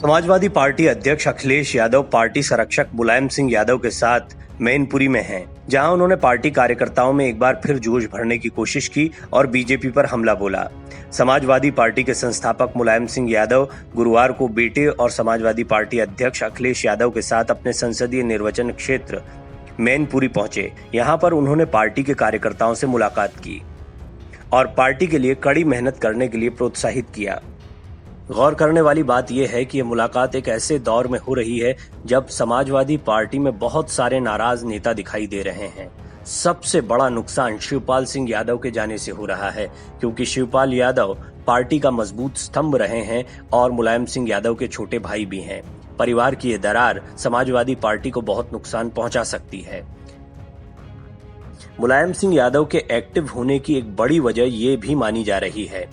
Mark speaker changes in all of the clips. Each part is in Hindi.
Speaker 1: समाजवादी पार्टी अध्यक्ष अखिलेश यादव पार्टी संरक्षक मुलायम सिंह यादव के साथ मैनपुरी में हैं, जहां उन्होंने पार्टी कार्यकर्ताओं में एक बार फिर जोश भरने की कोशिश की और बीजेपी पर हमला बोला। समाजवादी पार्टी के संस्थापक मुलायम सिंह यादव गुरुवार को बेटे और समाजवादी पार्टी अध्यक्ष अखिलेश यादव के साथ अपने संसदीय निर्वाचन क्षेत्र मैनपुरी पहुंचे। यहां पर उन्होंने पार्टी के कार्यकर्ताओं से मुलाकात की और पार्टी के लिए कड़ी मेहनत करने के लिए प्रोत्साहित किया। गौर करने वाली बात यह है कि यह मुलाकात एक ऐसे दौर में हो रही है जब समाजवादी पार्टी में बहुत सारे नाराज नेता दिखाई दे रहे हैं। सबसे बड़ा नुकसान शिवपाल सिंह यादव के जाने से हो रहा है, क्योंकि शिवपाल यादव पार्टी का मजबूत स्तंभ रहे हैं और मुलायम सिंह यादव के छोटे भाई भी हैं। परिवार की यह दरार समाजवादी पार्टी को बहुत नुकसान पहुंचा सकती है। मुलायम सिंह यादव के एक्टिव होने की एक बड़ी वजह यह भी मानी जा रही है।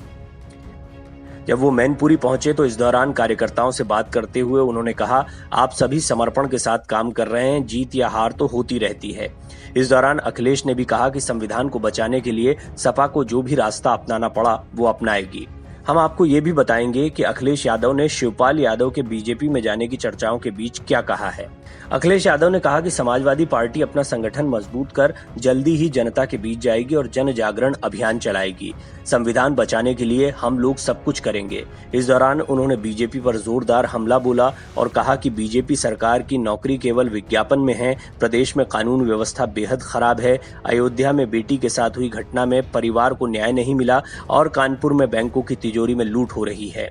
Speaker 1: जब वो मैनपुरी पहुंचे तो इस दौरान कार्यकर्ताओं से बात करते हुए उन्होंने कहा, आप सभी समर्पण के साथ काम कर रहे हैं, जीत या हार तो होती रहती है। इस दौरान अखिलेश ने भी कहा कि संविधान को बचाने के लिए सपा को जो भी रास्ता अपनाना पड़ा वो अपनाएगी। हम आपको ये भी बताएंगे कि अखिलेश यादव ने शिवपाल यादव के बीजेपी में जाने की चर्चाओं के बीच क्या कहा है। अखिलेश यादव ने कहा कि समाजवादी पार्टी अपना संगठन मजबूत कर जल्दी ही जनता के बीच जाएगी और जन जागरण अभियान चलाएगी। संविधान बचाने के लिए हम लोग सब कुछ करेंगे। इस दौरान उन्होंने बीजेपी पर जोरदार हमला बोला और कहा कि बीजेपी सरकार की नौकरी केवल विज्ञापन में है, प्रदेश में कानून व्यवस्था बेहद खराब है, अयोध्या में बेटी के साथ हुई घटना में परिवार को न्याय नहीं मिला और कानपुर में बैंकों की तिजोरी में लूट हो रही है।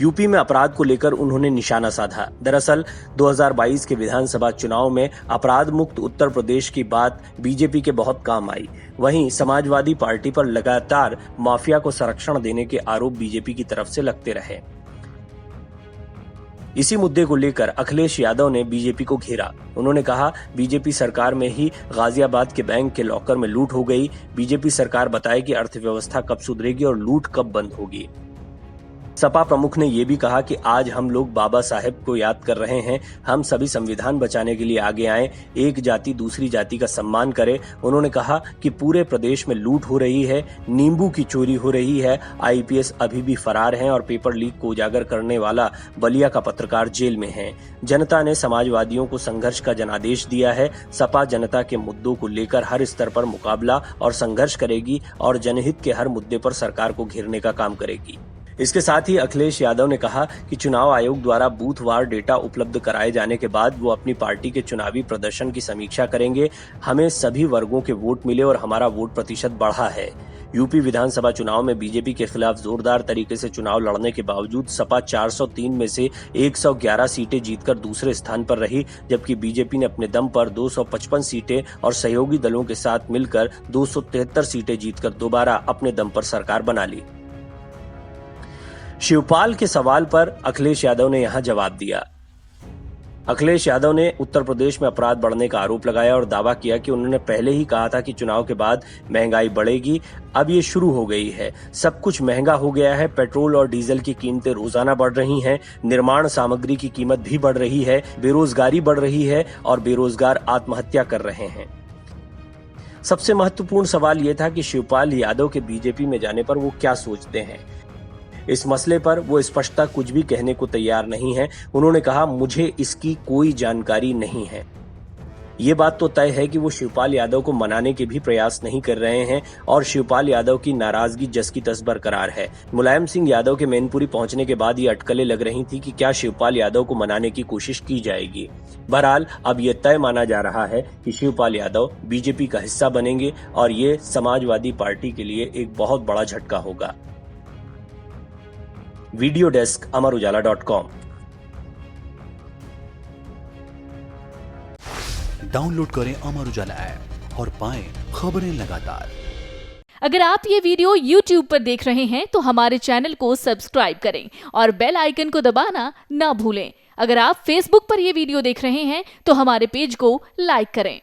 Speaker 1: यूपी में अपराध को लेकर उन्होंने निशाना साधा। दरअसल 2022 के विधानसभा चुनाव में अपराध मुक्त उत्तर प्रदेश की बात बीजेपी के बहुत काम आई। वहीं समाजवादी पार्टी पर लगातार माफिया को संरक्षण देने के आरोप बीजेपी की तरफ से लगते रहे। इसी मुद्दे को लेकर अखिलेश यादव ने बीजेपी को घेरा। उन्होंने कहा, बीजेपी सरकार में ही गाजियाबाद के बैंक के लॉकर में लूट हो गई। बीजेपी सरकार बताए कि अर्थव्यवस्था कब सुधरेगी और लूट कब बंद होगी। सपा प्रमुख ने यह भी कहा कि आज हम लोग बाबा साहेब को याद कर रहे हैं। हम सभी संविधान बचाने के लिए आगे आए, एक जाति दूसरी जाति का सम्मान करे। उन्होंने कहा कि पूरे प्रदेश में लूट हो रही है, नींबू की चोरी हो रही है, आईपीएस अभी भी फरार हैं और पेपर लीक को उजागर करने वाला बलिया का पत्रकार जेल में है। जनता ने समाजवादियों को संघर्ष का जनादेश दिया है। सपा जनता के मुद्दों को लेकर हर स्तर पर मुकाबला और संघर्ष करेगी और जनहित के हर मुद्दे पर सरकार को घेरने का काम करेगी। इसके साथ ही अखिलेश यादव ने कहा कि चुनाव आयोग द्वारा बूथवार डेटा उपलब्ध कराए जाने के बाद वो अपनी पार्टी के चुनावी प्रदर्शन की समीक्षा करेंगे। हमें सभी वर्गों के वोट मिले और हमारा वोट प्रतिशत बढ़ा है। यूपी विधानसभा चुनाव में बीजेपी के खिलाफ जोरदार तरीके से चुनाव लड़ने के बावजूद सपा 403 में से 111 सीटें जीतकर दूसरे स्थान पर रही, जबकि बीजेपी ने अपने दम पर 255 सीटें और सहयोगी दलों के साथ मिलकर 273 सीटें जीतकर दोबारा अपने दम पर सरकार बना ली। शिवपाल के सवाल पर अखिलेश यादव ने यहां जवाब दिया। अखिलेश यादव ने उत्तर प्रदेश में अपराध बढ़ने का आरोप लगाया और दावा किया कि उन्होंने पहले ही कहा था कि चुनाव के बाद महंगाई बढ़ेगी। अब ये शुरू हो गई है। सब कुछ महंगा हो गया है। पेट्रोल और डीजल की कीमतें रोजाना बढ़ रही हैं। निर्माण सामग्री की कीमत भी बढ़ रही है। बेरोजगारी बढ़ रही है और बेरोजगार आत्महत्या कर रहे हैं। सबसे महत्वपूर्ण सवाल यह था कि शिवपाल यादव के बीजेपी में जाने पर वो क्या सोचते हैं। इस मसले पर वो स्पष्टता कुछ भी कहने को तैयार नहीं है। उन्होंने कहा, मुझे इसकी कोई जानकारी नहीं है। ये बात तो तय है कि वो शिवपाल यादव को मनाने के भी प्रयास नहीं कर रहे हैं और शिवपाल यादव की नाराजगी जस की तस बरकरार है। मुलायम सिंह यादव के मैनपुरी पहुंचने के बाद ये अटकलें लग रही थी कि क्या शिवपाल यादव को मनाने की कोशिश की जाएगी। बहरहाल अब ये तय माना जा रहा है कि शिवपाल यादव बीजेपी का हिस्सा बनेंगे और ये समाजवादी पार्टी के लिए एक बहुत बड़ा झटका होगा। Video desk अमरउजाला.com।
Speaker 2: डाउनलोड करें अमर उजाला ऐप और पाएं खबरें लगातार।
Speaker 3: अगर आप ये वीडियो YouTube पर देख रहे हैं तो हमारे चैनल को सब्सक्राइब करें और बेल आइकन को दबाना ना भूलें। अगर आप Facebook पर ये वीडियो देख रहे हैं तो हमारे पेज को लाइक करें।